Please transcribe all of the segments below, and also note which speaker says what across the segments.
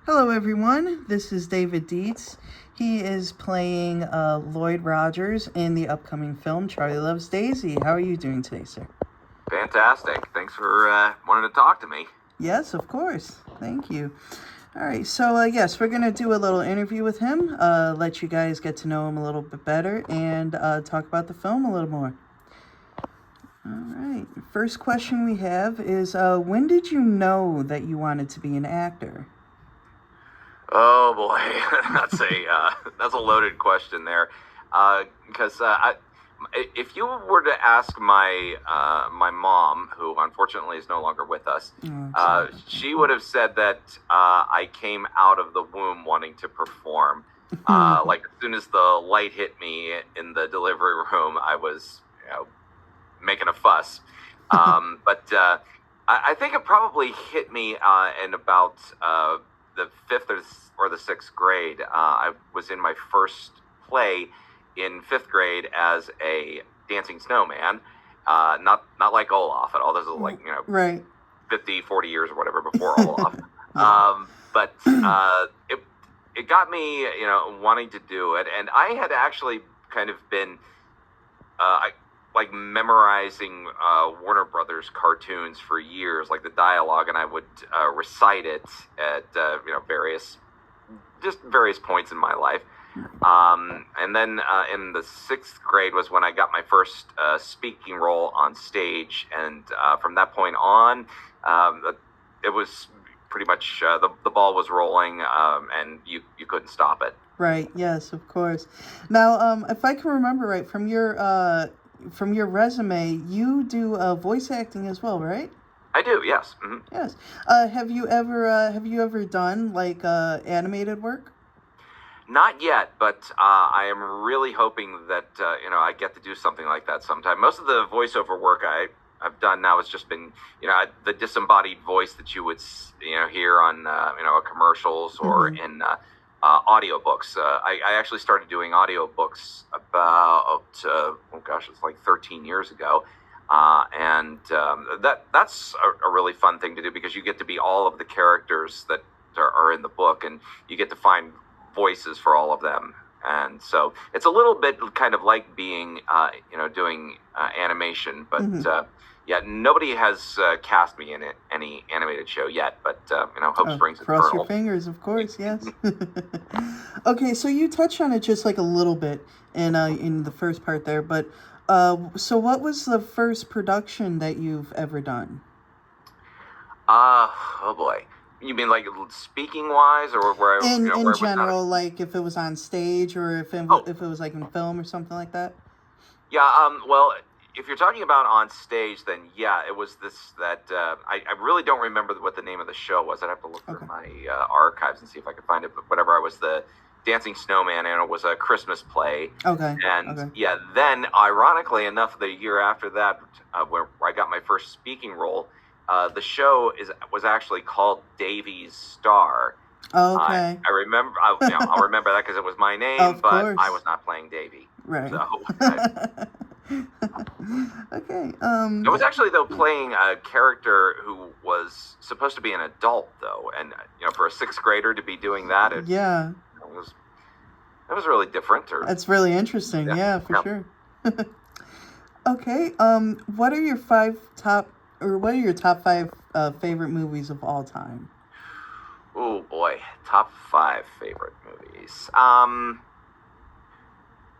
Speaker 1: Hello, everyone. This is David Dietz. He is playing Lloyd Rogers in the upcoming film Charlie Loves Daisy. How are you doing today, sir?
Speaker 2: Fantastic. Thanks for wanting to talk to me.
Speaker 1: Yes, of course. Thank you. All right, so yes, we're going to do a little interview with him, let you guys get to know him a little bit better, and talk about the film a little more. All right, first question we have is when did you know that you wanted to be an actor?
Speaker 2: Oh boy, that's a loaded question there, because if you were to ask my mom, who unfortunately is no longer with us, she would have said that I came out of the womb wanting to perform. Like as soon as the light hit me in the delivery room, I was making a fuss. But I think it probably hit me in about the fifth or the sixth grade. I was in my first play in fifth grade as a dancing snowman. Not like Olaf at all. This is like,
Speaker 1: right.
Speaker 2: 50, 40 years or whatever before Olaf. But it got me, wanting to do it. And I had actually kind of been, like memorizing Warner Brothers cartoons for years, like the dialogue, and I would recite it at various points in my life. And then in the sixth grade was when I got my first speaking role on stage, and from that point on, it was pretty much the ball was rolling, and you couldn't stop it.
Speaker 1: Right. Yes, of course. Now, if I can remember right from your resume, you do voice acting as well, right?
Speaker 2: I do, yes. Mm-hmm.
Speaker 1: Yes. Have you ever done like animated work?
Speaker 2: Not yet, but I am really hoping that I get to do something like that sometime. Most of the voiceover work I've done now has just been the disembodied voice that you would hear on commercials or in audiobooks. I actually started doing audiobooks about it's like 13 years ago. And that's a really fun thing to do because you get to be all of the characters that are in the book, and you get to find voices for all of them. And so it's a little bit kind of like being, doing animation, but yeah, nobody has cast me in any animated show yet, but hope springs eternal.
Speaker 1: Cross your fingers, of course. Yes. Okay, so you touched on it just like a little bit in the first part there, but so what was the first production that you've ever done?
Speaker 2: Oh boy. You mean like speaking wise, or where
Speaker 1: In
Speaker 2: where
Speaker 1: general, like if it was on stage or if it was like in film or something like that?
Speaker 2: Yeah. Well, if you're talking about on stage, then yeah, it was that I really don't remember what the name of the show was. I'd have to look through my archives and see if I could find it. But whatever, I was the dancing snowman, and it was a Christmas play.
Speaker 1: Okay.
Speaker 2: And yeah, then ironically enough, the year after that, where I got my first speaking role, the show was actually called Davy's Star.
Speaker 1: Okay.
Speaker 2: I remember. I'll remember that because it was my name, but I was not playing Davy.
Speaker 1: Right.
Speaker 2: So.
Speaker 1: Okay.
Speaker 2: I was actually playing a character who was supposed to be an adult though, and for a sixth grader to be doing that, it was really different.
Speaker 1: That's really interesting. Yeah, for sure. Okay. What are your what are your top five favorite movies of all time?
Speaker 2: Oh boy, top five favorite movies.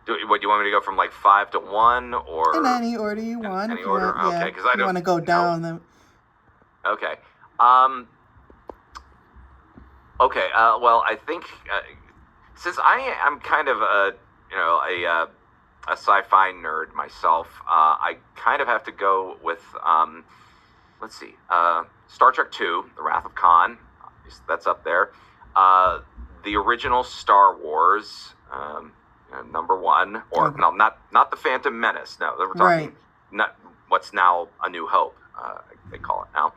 Speaker 2: Do you want me to go from like 5 to 1, or
Speaker 1: in any order you want?
Speaker 2: Any order, okay? Because I don't
Speaker 1: want to go down them.
Speaker 2: Okay. Okay. Well, I think since I am kind of a sci-fi nerd myself, I kind of have to go with let's see, Star Trek II: The Wrath of Khan. That's up there. The original Star Wars. Number one, or no, not the Phantom Menace. No, we're talking not what's now A New Hope. They call it now.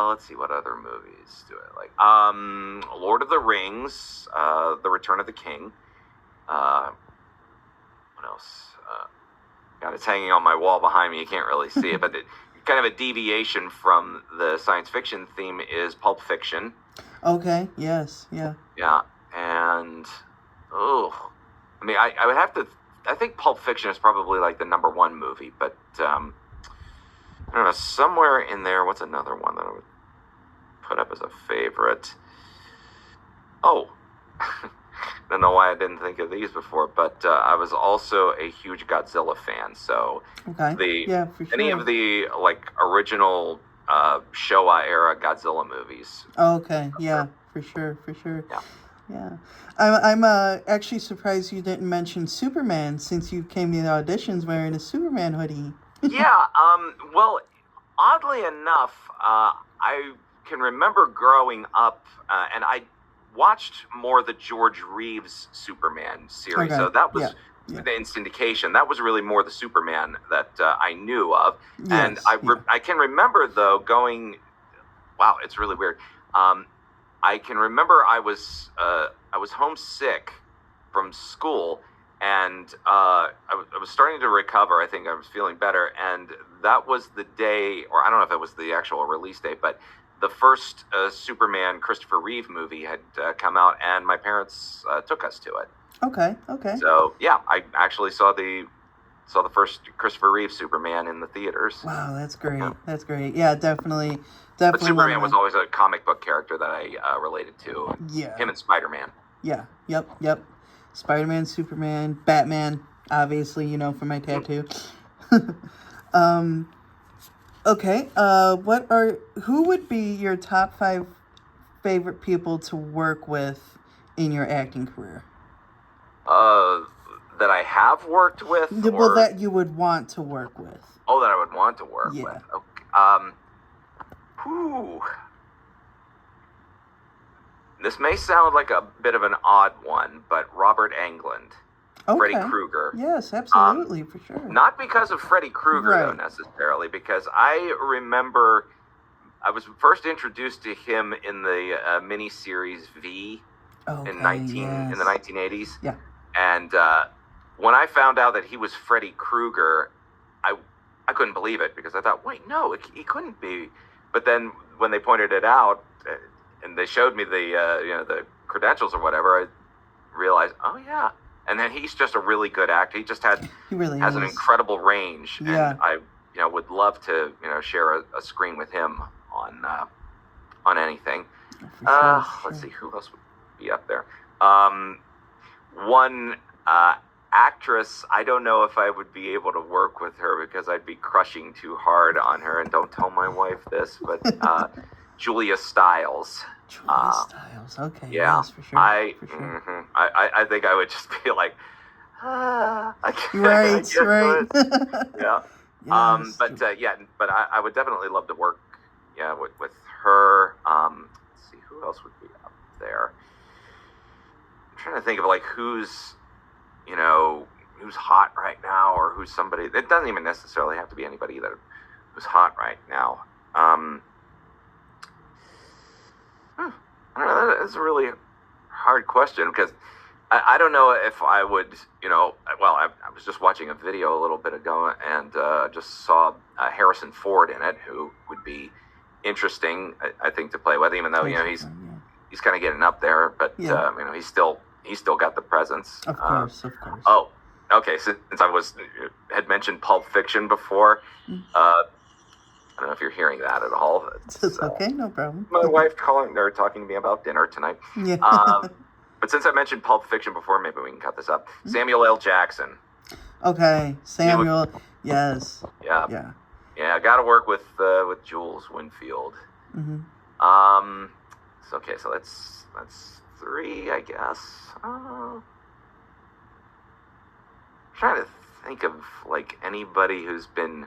Speaker 2: Let's see, what other movies do I like? Lord of the Rings, The Return of the King. What else? God, it's hanging on my wall behind me. You can't really see it, but kind of a deviation from the science fiction theme is Pulp Fiction.
Speaker 1: Okay. Yes. Yeah.
Speaker 2: Yeah, and I mean, I would have to. I think Pulp Fiction is probably like the number one movie, but I don't know. Somewhere in there, what's another one that I would put up as a favorite? Oh, I don't know why I didn't think of these before, but I was also a huge Godzilla fan. So
Speaker 1: Okay. Yeah, for sure.
Speaker 2: any of the like original Showa era Godzilla movies.
Speaker 1: Okay. Yeah, for sure. For sure.
Speaker 2: Yeah.
Speaker 1: Yeah. I'm actually surprised you didn't mention Superman since you came to the auditions wearing a Superman hoodie.
Speaker 2: Yeah. Well, oddly enough, I can remember growing up, and I watched more the George Reeves Superman series.
Speaker 1: Okay.
Speaker 2: So that was
Speaker 1: Yeah.
Speaker 2: in syndication. That was really more the Superman that I knew of.
Speaker 1: Yes,
Speaker 2: And I can remember, though, going, wow, it's really weird. I can remember I was homesick from school, and I was starting to recover. I think I was feeling better, and that was the day, or I don't know if it was the actual release date, but the first Superman Christopher Reeve movie had come out, and my parents took us to it.
Speaker 1: Okay. Okay.
Speaker 2: So yeah, I actually saw the first Christopher Reeve Superman in the theaters.
Speaker 1: Wow, that's great. Yeah. That's great. Yeah, definitely.
Speaker 2: But Superman was always a comic book character that I related to.
Speaker 1: Yeah.
Speaker 2: Him and Spider-Man.
Speaker 1: Yeah. Yep. Spider-Man, Superman, Batman, obviously, for my tattoo. Okay. Who would be your top 5 favorite people to work with in your acting career?
Speaker 2: That I have worked with?
Speaker 1: Well, that you would want to work with.
Speaker 2: Oh, that I would want to work with. Okay. This may sound like a bit of an odd one, but Robert Englund.
Speaker 1: Okay.
Speaker 2: Freddy Krueger.
Speaker 1: Yes, absolutely, for sure.
Speaker 2: Not because of Freddy Krueger, though, necessarily, because I remember I was first introduced to him in the miniseries V in the 1980s.
Speaker 1: Yeah.
Speaker 2: And when I found out that he was Freddy Krueger, I couldn't believe it, because I thought, wait, no, he couldn't be. But then when they pointed it out and they showed me the credentials or whatever, I realized, oh yeah. And then he's just a really good actor. He just has an incredible range.
Speaker 1: Yeah.
Speaker 2: And I would love to share a screen with him on anything.
Speaker 1: Sure.
Speaker 2: Let's see, who else would be up there? One actress, I don't know if I would be able to work with her because I'd be crushing too hard on her. And don't tell my wife this, but Julia Stiles.
Speaker 1: Julia Stiles, okay.
Speaker 2: Yeah,
Speaker 1: yes, for sure.
Speaker 2: I think I would just be like, I can't.
Speaker 1: Right.
Speaker 2: Yeah.
Speaker 1: Yes.
Speaker 2: But I would definitely love to work, with her. Let's see, who else would be up there? I'm trying to think of like who's hot right now, or who's somebody. It doesn't even necessarily have to be anybody who's hot right now. I don't know. That's a really hard question, because I don't know if I would, I was just watching a video a little bit ago, and just saw Harrison Ford in it, who would be interesting, I think, to play with, even though, he's kind of getting up there, but, he's still got the presence.
Speaker 1: Of course.
Speaker 2: Oh, okay. Since I had mentioned Pulp Fiction before, I don't know if you're hearing that at all.
Speaker 1: It's okay, no problem.
Speaker 2: My wife talking to me about dinner tonight.
Speaker 1: Yeah.
Speaker 2: But since I mentioned Pulp Fiction before, maybe we can cut this up. Samuel L. Jackson.
Speaker 1: Okay, Samuel. Yes.
Speaker 2: Yeah.
Speaker 1: Yeah.
Speaker 2: Yeah, I got to work with Jules Winfield.
Speaker 1: Mm-hmm.
Speaker 2: So that's 3, I guess. Trying to think of like anybody who's been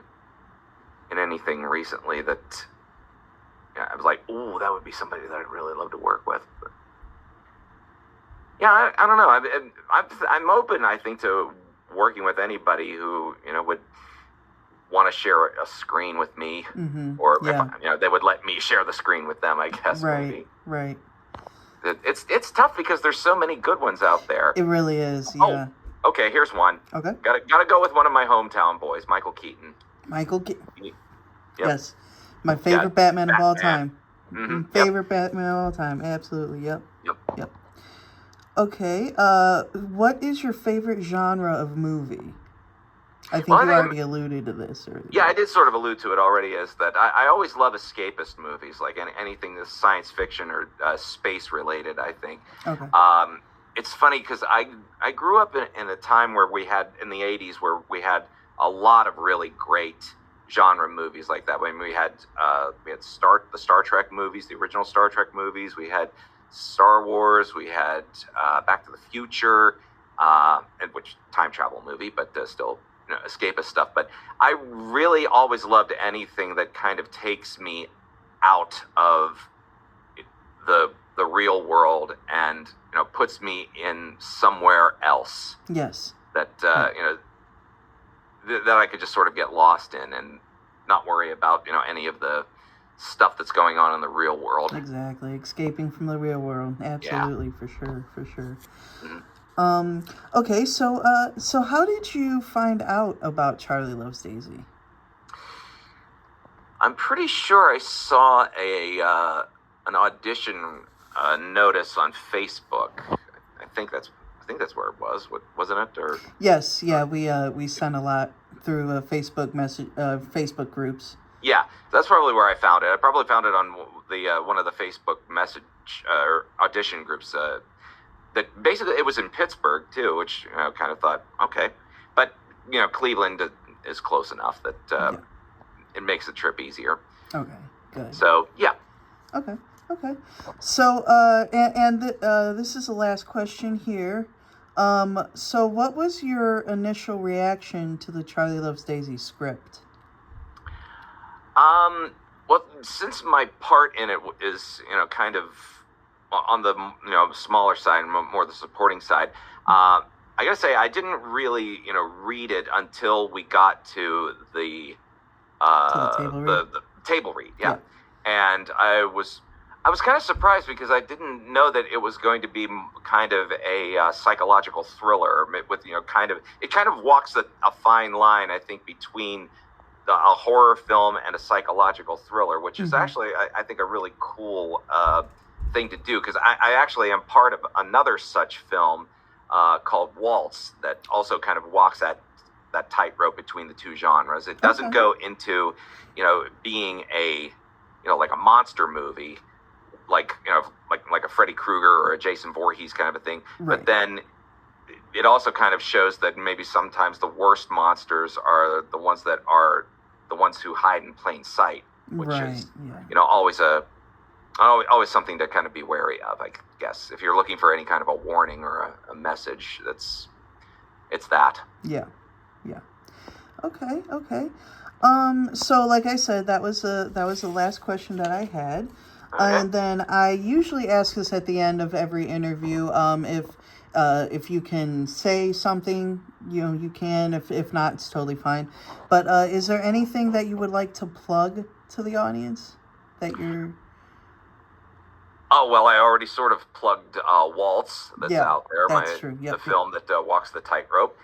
Speaker 2: in anything recently that I was like, oh, that would be somebody that I'd really love to work with. But, yeah, I don't know. I'm open, I think, to working with anybody who would want to share a screen with me, or if, they would let me share the screen with them, I guess.
Speaker 1: Right.
Speaker 2: It's tough because there's so many good ones out there.
Speaker 1: It really is. Yeah.
Speaker 2: Oh, okay. Here's one.
Speaker 1: Okay.
Speaker 2: Gotta go with one of my hometown boys, Michael Keaton.
Speaker 1: Michael Keaton.
Speaker 2: Yep.
Speaker 1: Yes, my favorite Batman of all time. Favorite Batman of all time. Absolutely. Yep.
Speaker 2: Yep.
Speaker 1: Okay. What is your favorite genre of movie? I think
Speaker 2: Well,
Speaker 1: you already alluded to this earlier.
Speaker 2: Yeah, I did sort of allude to it already. Is that I always love escapist movies, like anything that's science fiction or space related. I think.
Speaker 1: Okay.
Speaker 2: It's funny because I grew up in a time where we had in the '80s where we had a lot of really great genre movies like that. When we had the Star Trek movies, the original Star Trek movies. We had Star Wars. We had Back to the Future, and which time travel movie, but still escapist stuff. But I really always loved anything that kind of takes me out of the real world and puts me in somewhere else.
Speaker 1: Yes.
Speaker 2: That that I could just sort of get lost in and not worry about any of the stuff that's going on in the real world.
Speaker 1: Exactly. Escaping from the real world. Absolutely.
Speaker 2: Yeah.
Speaker 1: For sure.
Speaker 2: Mm-hmm.
Speaker 1: Okay, so how did you find out about Charlie Loves Daisy?
Speaker 2: I'm pretty sure I saw an audition notice on Facebook. I think that's where it was. Wasn't it? Or
Speaker 1: Yes, yeah, we sent a lot through Facebook groups.
Speaker 2: Yeah, that's probably where I found it. I probably found it on the one of the Facebook message audition groups. That basically it was in Pittsburgh too, which kind of thought okay, but Cleveland is close enough that it makes the trip easier.
Speaker 1: Okay, good.
Speaker 2: So yeah.
Speaker 1: Okay. So this is the last question here. So what was your initial reaction to the Charlie Loves Daisy script?
Speaker 2: Well, since my part in it is kind of on the smaller side, more the supporting side, I gotta say I didn't really read it until we got to the table read, yeah. And I was kind of surprised because I didn't know that it was going to be kind of a psychological thriller with it kind of walks a fine line, I think, between a horror film and a psychological thriller, which is actually I think a really cool thing to do, because I actually am part of another such film called Waltz that also kind of walks that tightrope between the two genres. It doesn't go into being a like a monster movie, like a Freddy Krueger or a Jason Voorhees kind of a thing. Right. But then it also kind of shows that maybe sometimes the worst monsters are the ones who hide in plain sight, which is always something to kind of be wary of, I guess. If you're looking for any kind of a warning or a message, it's that.
Speaker 1: Yeah. Okay. So like I said, that was the last question that I had. Okay. And then I usually ask this at the end of every interview. If you can say something, you can. If not, it's totally fine. But is there anything that you would like to plug to the audience that you're...
Speaker 2: Oh, well, I already sort of plugged Waltz that's out there.
Speaker 1: That's true.
Speaker 2: The film that walks the tightrope.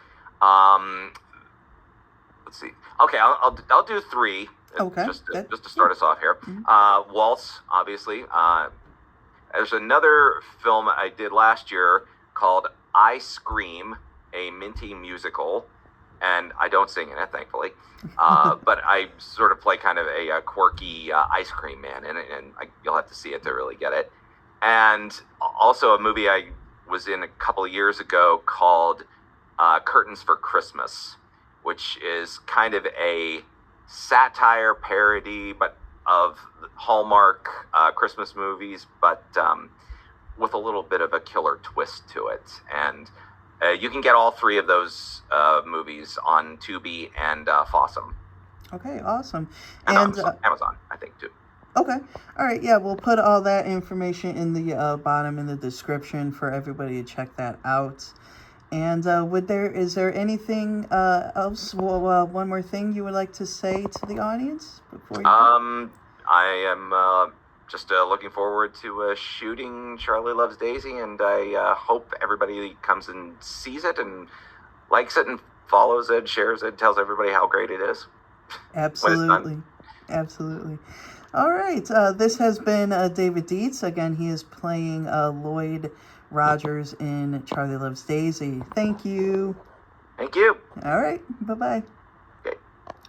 Speaker 2: Let's see. Okay, I'll do three.
Speaker 1: Okay.
Speaker 2: Just to start us off here. Mm-hmm. Waltz, obviously. There's another film I did last year called I Scream, a Minty musical, and I don't sing in it, thankfully. But I sort of play kind of a quirky ice cream man in it, and you'll have to see it to really get it. And also a movie I was in a couple of years ago called Curtains for Christmas, which is kind of a satire parody, but of Hallmark Christmas movies, but with a little bit of a killer twist to it. And you can get all three of those movies on Tubi and Fossum.
Speaker 1: Okay, awesome.
Speaker 2: And Amazon, I think, too.
Speaker 1: Okay. All right. Yeah, we'll put all that information in the bottom in the description for everybody to check that out. And is there anything else? Well, one more thing you would like to say to the audience before you?
Speaker 2: I am just looking forward to shooting Charlie Loves Daisy, and I hope everybody comes and sees it and likes it and follows it, shares it, tells everybody how great it is.
Speaker 1: Absolutely. All right. This has been David Dietz. Again, he is playing Lloyd Rogers in Charlie Loves Daisy. Thank you.
Speaker 2: Thank you.
Speaker 1: All right. Bye-bye.